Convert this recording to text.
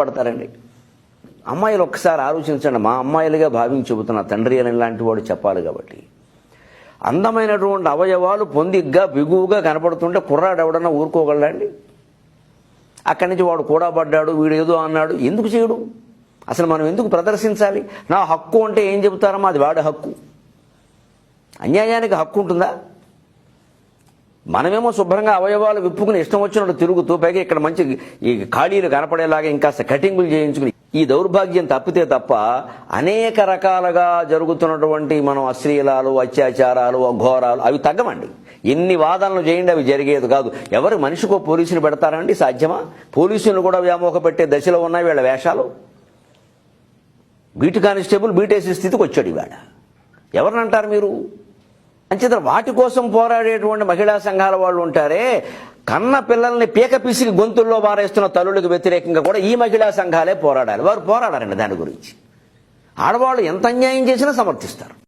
పడతారండి. అమ్మాయిలు ఒక్కసారి ఆలోచించండి. మా అమ్మాయిలుగా భావించి చెబుతున్న తండ్రి అని లాంటి వాడు చెప్పాలి కాబట్టి. అందమైనటువంటి అవయవాలు పొందిగ్గా బిగువుగా కనపడుతుంటే కుర్రాడు ఎవడన్నా ఊరుకోగలడండి? అక్కడి నుంచి వాడు కూడా పడ్డాడు, వీడు ఏదో అన్నాడు, ఎందుకు చేయడు? అసలు మనం ఎందుకు ప్రదర్శించాలి? నా హక్కు అంటే ఏం చెబుతారమ్మా? అది వాడి హక్కు. అన్యాయానికి హక్కు ఉంటుందా? మనమేమో శుభ్రంగా అవయవాలు విప్పుకుని ఇష్టం వచ్చినట్టు తిరుగుతూ, పైగా ఇక్కడ మంచి ఈ ఖాళీలు కనపడేలాగా ఇంకాస్త కటింగులు చేయించుకుని ఈ దౌర్భాగ్యం తప్పితే తప్ప అనేక రకాలుగా జరుగుతున్నటువంటి మనం అశ్లీలాలు, అత్యాచారాలు, అఘోరాలు అవి తగ్గమండి. ఎన్ని వాదనలు చేయండి, అవి జరిగేది కాదు. ఎవరు మనిషికో పోలీసులు పెడతారండి? సాధ్యమా? పోలీసులు కూడా వ్యామోహ పెట్టే దశలో ఉన్నాయి వీళ్ళ వేషాలు. బీటు కానిస్టేబుల్ బీటేసే స్థితికి వచ్చాడు ఇవాళ. ఎవరినంటారు మీరు? అంచేత వాటి కోసం పోరాడేటువంటి మహిళా సంఘాల వాళ్ళు ఉంటారే, కన్న పిల్లల్ని పీక పిసికి గొంతుల్లో బారేస్తున్న తల్లులకు వ్యతిరేకంగా కూడా ఈ మహిళా సంఘాలే పోరాడాలి. వారు పోరాడారండి దాని గురించి. ఆడవాళ్ళు ఎంత అన్యాయం చేసినా సమర్థిస్తారు.